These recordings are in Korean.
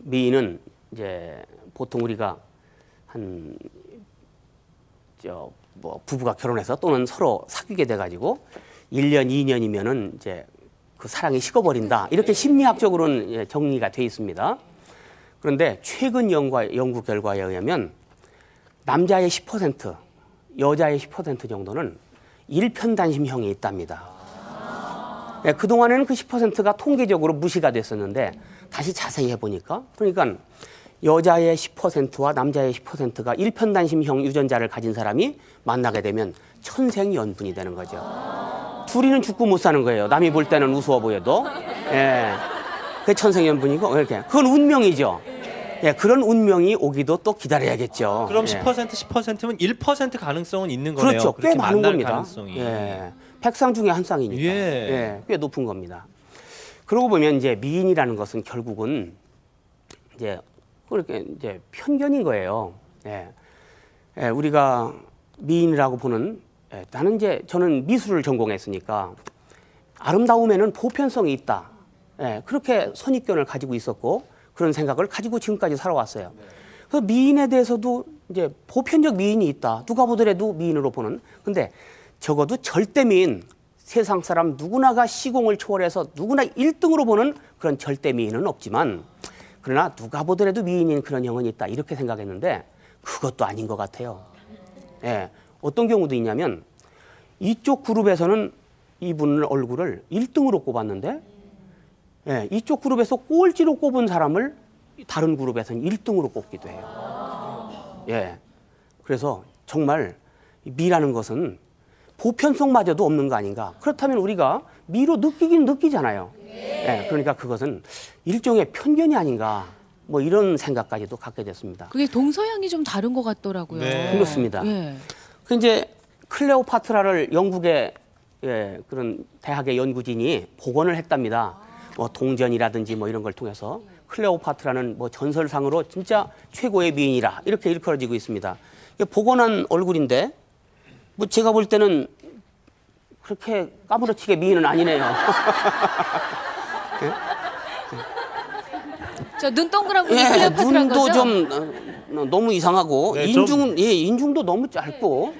미인은 이제 보통 우리가 뭐 부부가 결혼해서 또는 서로 사귀게 돼가지고 1년, 2년이면은 이제 그 사랑이 식어버린다. 이렇게 심리학적으로는 정리가 돼 있습니다. 그런데 최근 연구 결과에 의하면 남자의 10%, 여자의 10% 정도는 일편단심형이 있답니다. 그동안에는 그 10%가 통계적으로 무시가 됐었는데 다시 자세히 해보니까 그러니까 여자의 10%와 남자의 10%가 일편단심형 유전자를 가진 사람이 만나게 되면 천생연분이 되는 거죠. 둘이는 죽고 못 사는 거예요. 남이 볼 때는 우스워 보여도. 그게 천생연분이고 이렇게. 그건 운명이죠. 그런 운명이 오기도 또 기다려야겠죠. 그럼 10%면 1% 가능성은 있는 거네요. 그렇죠. 꽤 많은 겁니다. 가능성이. 100상 중에 한 쌍이니까. 꽤 높은 겁니다. 그러고 보면 이제 미인이라는 것은 결국은 이제 그렇게 이제 편견인 거예요. 우리가 미인이라고 보는 저는 미술을 전공했으니까 아름다움에는 보편성이 있다. 그렇게 선입견을 가지고 있었고 그런 생각을 가지고 지금까지 살아왔어요. 그래서 미인에 대해서도 이제 보편적 미인이 있다. 누가 보더라도 미인으로 보는. 근데 적어도 절대 미인, 세상 사람 누구나가 시공을 초월해서 누구나 1등으로 보는 그런 절대 미인은 없지만 그러나 누가 보더라도 미인인 그런 형은 있다. 이렇게 생각했는데 그것도 아닌 것 같아요. 어떤 경우도 있냐면 이쪽 그룹에서는 이분 얼굴을 1등으로 꼽았는데 이쪽 그룹에서 꼴찌로 꼽은 사람을 다른 그룹에서는 1등으로 꼽기도 해요. 그래서 정말 미라는 것은 보편성마저도 없는 거 아닌가. 그렇다면 우리가 미로 느끼긴 느끼잖아요. 그러니까 그것은 일종의 편견이 아닌가. 뭐 이런 생각까지도 갖게 됐습니다. 그게 동서양이 좀 다른 것 같더라고요. 그렇습니다. 그 이제 클레오파트라를 영국의 그런 대학의 연구진이 복원을 했답니다. 뭐 동전이라든지 뭐 이런 걸 통해서 클레오파트라는 뭐 전설상으로 진짜 최고의 미인이라 이렇게 일컬어지고 있습니다. 복원한 얼굴인데 뭐 제가 볼 때는 그렇게 까무러치게 미인은 아니네요. 저 눈 동그란 분이 클레오파트라는 눈도 거죠? 좀 너무 이상하고 인중도 너무 짧고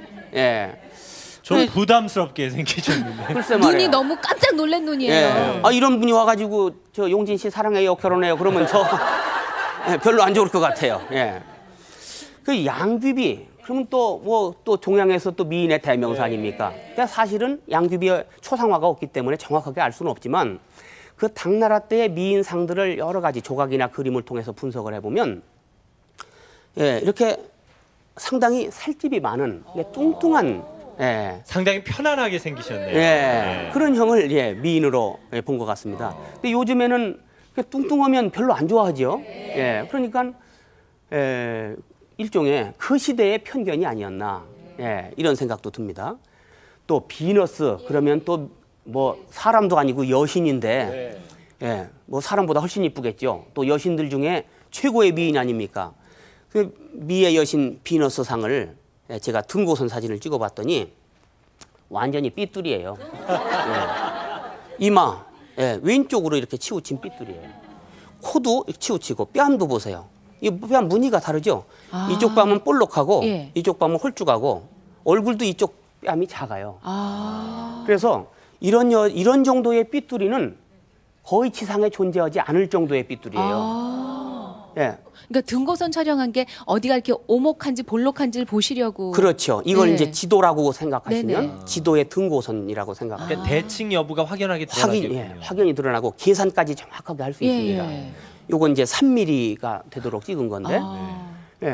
좀 부담스럽게 생기셨는데. 글쎄 말이에요. 눈이 너무 깜짝 놀란 눈이에요. 이런 분이 와가지고 저 용진 씨 사랑해요 결혼해요 그러면 저 별로 안 좋을 것 같아요. 그 양귀비 그러면 또 동양에서 또 미인의 대명사 아닙니까? 근데 사실은 양귀비의 초상화가 없기 때문에 정확하게 알 수는 없지만 그 당나라 때의 미인상들을 여러 가지 조각이나 그림을 통해서 분석을 해보면 이렇게 상당히 살집이 많은 뚱뚱한 상당히 편안하게 생기셨네요. 그런 형을 미인으로 본 것 같습니다. 근데 요즘에는 뚱뚱하면 별로 안 좋아하죠. 그러니까 일종의 그 시대의 편견이 아니었나 이런 생각도 듭니다. 또 비너스 그러면 또 뭐 사람도 아니고 여신인데 뭐 사람보다 훨씬 이쁘겠죠. 또 여신들 중에 최고의 미인 아닙니까? 그 미의 여신 비너스 상을 제가 등고선 사진을 찍어봤더니 완전히 삐뚤이에요. 이마 왼쪽으로 이렇게 치우친 삐뚤이에요. 코도 치우치고 뺨도 보세요. 이 뺨 무늬가 다르죠. 이쪽 뺨은 볼록하고 이쪽 뺨은 홀쭉하고 얼굴도 이쪽 뺨이 작아요. 그래서 이런 정도의 삐뚤이는 거의 지상에 존재하지 않을 정도의 삐뚤이에요. 그러니까 등고선 촬영한 게 어디가 이렇게 오목한지 볼록한지를 보시려고. 그렇죠. 이걸 이제 지도라고 생각하시면 네네. 지도의 등고선이라고 생각하면 대칭 여부가 확연하게 드러나겠군요. 확연히 드러나고 계산까지 정확하게 할 수 있습니다. 요건 이제 3mm가 되도록 찍은 건데.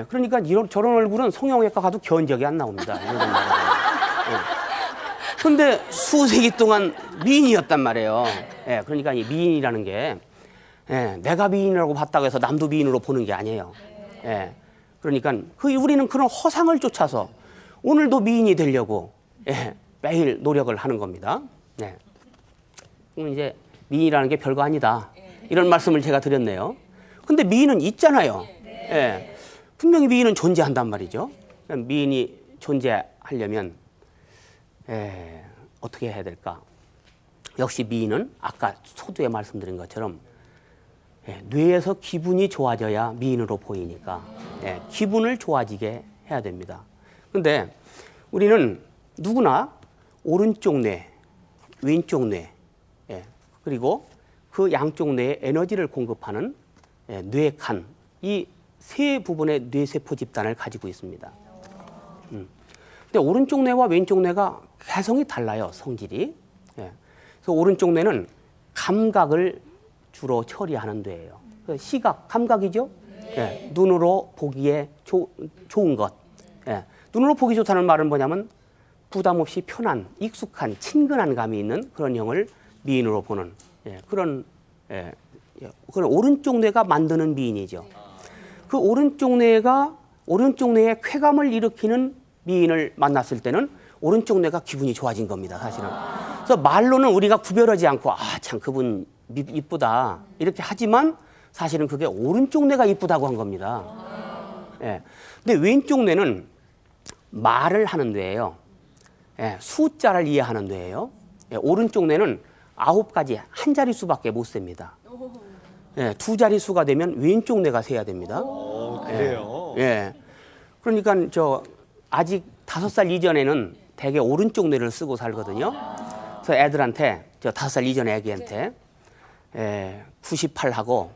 그러니까 저런 얼굴은 성형외과 가도 견적이 안 나옵니다. 근데 수세기 동안 미인이었단 말이에요. 그러니까 이 미인이라는 게 내가 미인이라고 봤다고 해서 남도 미인으로 보는 게 아니에요. 그러니까 우리는 그런 허상을 쫓아서 오늘도 미인이 되려고 매일 노력을 하는 겁니다. 그럼 이제 미인이라는 게 별거 아니다. 이런 말씀을 제가 드렸네요. 근데 미인은 있잖아요. 분명히 미인은 존재한단 말이죠. 미인이 존재하려면 어떻게 해야 될까? 역시 미인은 아까 소두에 말씀드린 것처럼 뇌에서 기분이 좋아져야 미인으로 보이니까 기분을 좋아지게 해야 됩니다. 그런데 우리는 누구나 오른쪽 뇌, 왼쪽 뇌, 그리고 그 양쪽 뇌에 에너지를 공급하는 뇌칸, 이 세 부분의 뇌세포 집단을 가지고 있습니다. 근데 오른쪽 뇌와 왼쪽 뇌가 개성이 달라요, 성질이. 그래서 오른쪽 뇌는 감각을 주로 처리하는 뇌예요. 시각, 감각이죠. 눈으로 보기에 좋은 것. 눈으로 보기 좋다는 말은 뭐냐면 부담 없이 편한, 익숙한, 친근한 감이 있는 그런 형을 미인으로 보는 그런 오른쪽 뇌가 만드는 미인이죠. 그 오른쪽 뇌의 쾌감을 일으키는 미인을 만났을 때는 오른쪽 뇌가 기분이 좋아진 겁니다, 사실은. 그래서 말로는 우리가 구별하지 않고 참 그분 이쁘다 이렇게 하지만 사실은 그게 오른쪽 뇌가 이쁘다고 한 겁니다. 근데 왼쪽 뇌는 말을 하는 뇌예요. 숫자를 이해하는 뇌예요. 오른쪽 뇌는 9가지 한 자릿수밖에 못 셉니다. 두 자릿수가 되면 왼쪽 뇌가 세야 됩니다. 그래요? 그러니까 아직 5살 이전에는 대개 오른쪽 뇌를 쓰고 살거든요. 그래서 애들한테 5살 이전 애기한테 98하고